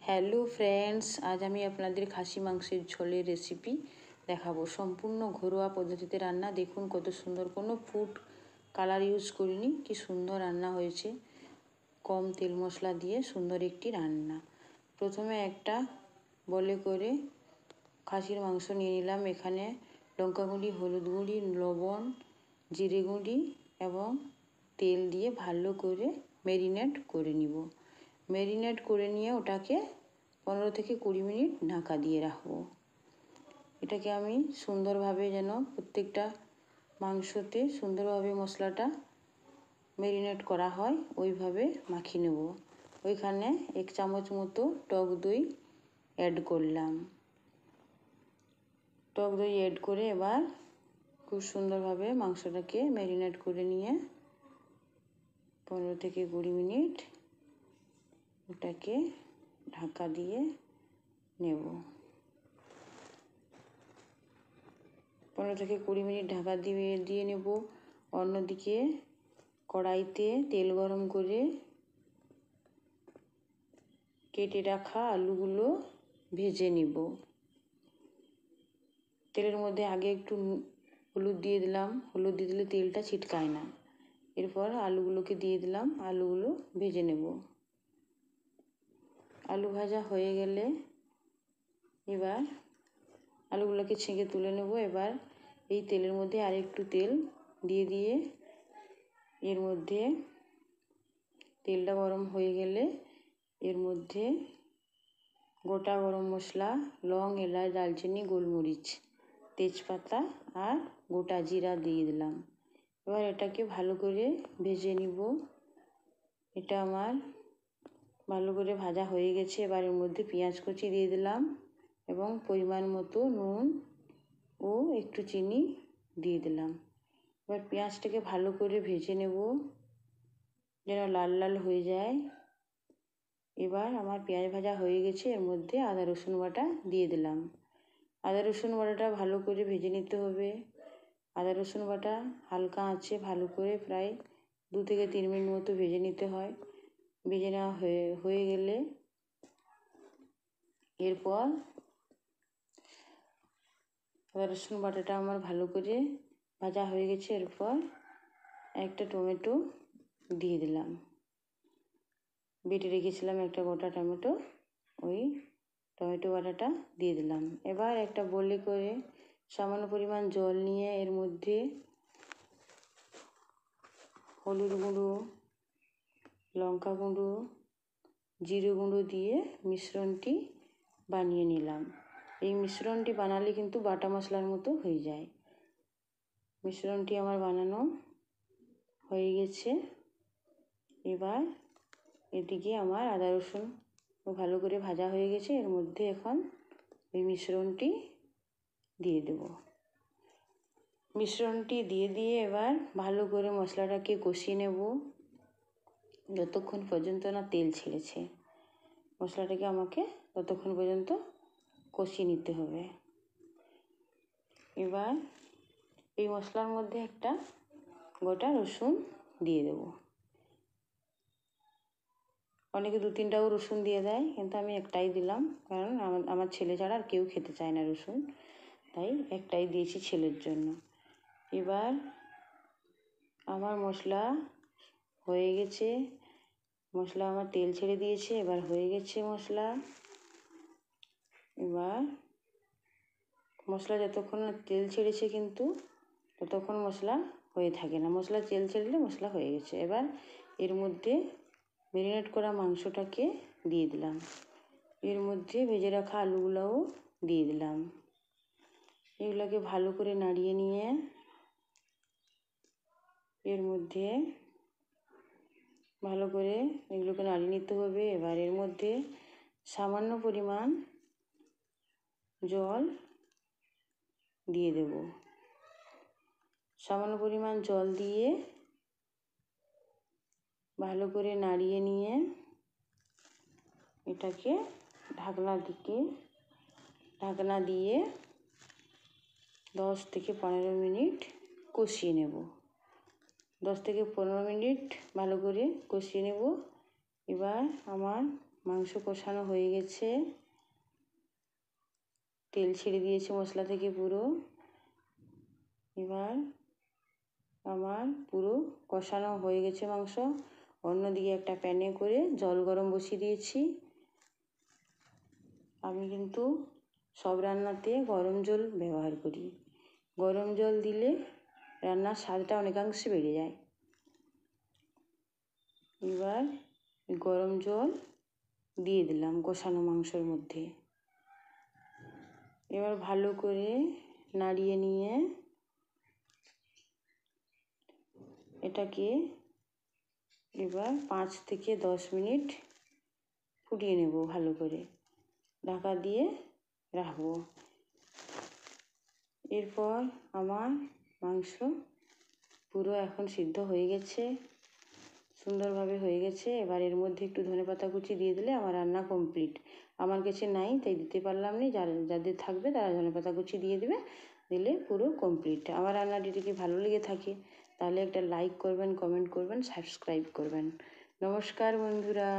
Hello friends, আজ আমি আপনাদের খাসি মাংসের ঝোলের রেসিপি দেখাবো। সম্পূর্ণ ঘরোয়া পদ্ধতিতে রান্না। দেখুন কত সুন্দর, কোনো ফুড কালার ইউজ করিনি, কি সুন্দর রান্না হয়েছে। কম তেল মশলা দিয়ে সুন্দর একটি রান্না। প্রথমে একটা বলে করে খাসির মাংস নিয়ে নিলাম। এখানে লঙ্কা গুঁড়ি, হলুদ গুঁড়ি, লবণ, জিরে গুঁড়ি এবং তেল দিয়ে ভালো করে ম্যারিনেট করে নিব। ম্যারিনেট করে নিয়ে ওটাকে 15 থেকে 20 মিনিট ঢাকা দিয়ে রাখবো। এটাকে আমি সুন্দরভাবে যেন প্রত্যেকটা মাংসতে সুন্দরভাবে মশলাটা ম্যারিনেট করা হয় ওইভাবে মাখিয়ে নেব। ওইখানে 1 চামচ মতো টক দই অ্যাড করলাম। টক দই অ্যাড করে এবার খুব সুন্দরভাবে মাংসটাকে ম্যারিনেট করে নিয়ে 15 থেকে 20 মিনিট ওটাকে ঢাকা দিয়ে নেব। 15 থেকে 20 মিনিট ঢাকা দিয়ে নেব। অন্যদিকে কড়াইতে তেল গরম করে কেটে রাখা আলুগুলো ভেজে নিব। তেলের মধ্যে আগে একটু হলুদ দিয়ে দিলাম। হলুদ দিয়ে দিলে তেলটা ছিটকায় না। এরপর আলুগুলোকে দিয়ে দিলাম। আলুগুলো ভেজে নেব। আলু ভাজা হয়ে গেলে এবার আলুগুলোকে ছেঁকে তুলে নেব। এবার এই তেলের মধ্যে আর একটু তেল দিয়ে এর মধ্যে তেলটা গরম হয়ে গেলে এর মধ্যে গোটা গরম মশলা, লং, এলাচ, দারচিনি, গোলমরিচ, তেজপাতা আর গোটা জিরা দিয়ে দিলাম। এবার এটাকে ভালো করে ভেজে নিব। এটা আমার ভালো করে ভাজা হয়ে গেছে। এবার এর মধ্যে পেঁয়াজ কুচি দিয়ে দিলাম এবং পরিমাণ মতো নুন ও একটু চিনি দিয়ে দিলাম। এবার পেঁয়াজটাকে ভালো করে ভেজে নেব যেন লাল লাল হয়ে যায়। এবার আমার পেঁয়াজ ভাজা হয়ে গেছে। এর মধ্যে আদা রসুন বাটা দিয়ে দিলাম। আদা রসুন বাটাটা ভালো করে ভেজে নিতে হবে। আদা রসুন বাটা হালকা আঁচে ভালো করে প্রায় 2 থেকে 3 মিনিট মতো ভেজে নিতে হয়। ভেজে নেওয়া হয়ে গেলে এরপর আদা রসুন বাটাটা আমার ভালো করে ভাজা হয়ে গেছে। এরপর একটা টমেটো দিয়ে দিলাম। বেটে রেখেছিলাম একটা গোটা টমেটো, ওই টমেটো বাটাটা দিয়ে দিলাম। এবার একটা বলে করে সামান্য পরিমাণ জল নিয়ে এর মধ্যে হলুদ গুঁড়ো, লঙ্কা গুঁড়ো, জিরে গুঁড়ো দিয়ে মিশ্রণটি বানিয়ে নিলাম। এই মিশ্রণটি বানালে কিন্তু বাটা মশলার মতো হয়ে যায়। মিশ্রণটি আমার বানানো হয়ে গেছে। এবার এদিকে আমার আদা রসুন ভালো করে ভাজা হয়ে গেছে। এর মধ্যে এখন এই মিশ্রণটি দিয়ে দেব। মিশ্রণটি দিয়ে এবার ভালো করে মশলাটাকে কষিয়ে নেব যতক্ষণ পর্যন্ত না তেল ছেড়েছে। মশলাটাকে আমাকে ততক্ষণ পর্যন্ত কষিয়ে নিতে হবে। এবার এই মশলার মধ্যে একটা গোটা রসুন দিয়ে দেব। অনেকে 2-3টাও রসুন দিয়ে দেয়, কিন্তু আমি একটাই দিলাম, কারণ আমার ছেলে ছাড়া আর কেউ খেতে চায় না রসুন, তাই একটাই দিয়েছি ছেলের জন্য। এবার আমার মশলা হয়ে গেছে। মশলা আমার তেল ছেড়ে দিয়েছে। এবার হয়ে গেছে মশলা। এবার মশলা যতক্ষণ না তেল ছেড়েছে কিন্তু ততক্ষণ মশলা হয়ে থাকে না। মশলা তেল ছেড়ে মশলা হয়ে গেছে। এবার এর মধ্যে ম্যারিনেট করা মাংসটাকে দিয়ে দিলাম। এর মধ্যে ভেজে রাখা আলুগুলোও দিয়ে দিলাম। এগুলোকে ভালো করে নাড়িয়ে নিয়ে এর মধ্যে ভালো করে এগুলোকে নাড়িয়ে নিতে হবে। এবার এর মধ্যে সামান্য পরিমাণ জল দিয়ে দেব। সামান্য পরিমাণ জল দিয়ে ভালো করে নাড়িয়ে নিয়ে এটাকে ঢাকনা দিয়ে 10 থেকে 15 মিনিট কষিয়ে নেব। 10 থেকে 15 মিনিট ভালো করে কষিয়ে নেব। এবার আমার মাংস কষানো হয়ে গেছে, তেল ছেড়ে দিয়েছে মশলা থেকে পুরো। এবার আমার পুরো কষানো হয়ে গেছে মাংস। অন্যদিকে একটা প্যানে করে জল গরম বসিয়ে দিয়েছি। আমি কিন্তু সব রান্নাতে গরম জল ব্যবহার করি। গরম জল দিলে রান্নার স্বাদটা অনেকাংশে বেড়ে যায়। এবার গরম জল দিয়ে দিলাম কষানো মাংসের মধ্যে। এবার ভালো করে নাড়িয়ে নিয়ে এটাকে এবার 5 থেকে 10 মিনিট ফুটিয়ে নেব ভালো করে, ঢাকা দিয়ে রাখবো। এরপর আমার মাংস পুরো এখন সিদ্ধ হয়ে গেছে, সুন্দরভাবে হয়ে গেছে। এবার এর মধ্যে একটু ধনেপাতা কুচি দিয়ে দিলে আমার রান্না কমপ্লিট। আমার কাছে নাই তাই দিতে পারলাম না, যাদের থাকবে তারা ধনেপাতা কুচি দিয়ে দেবে, দিলে পুরো কমপ্লিট। আমার রান্নাটি যদি ভালো লেগে থাকে তাহলে একটা লাইক করবেন, কমেন্ট করবেন, সাবস্ক্রাইব করবেন। নমস্কার বন্ধুরা।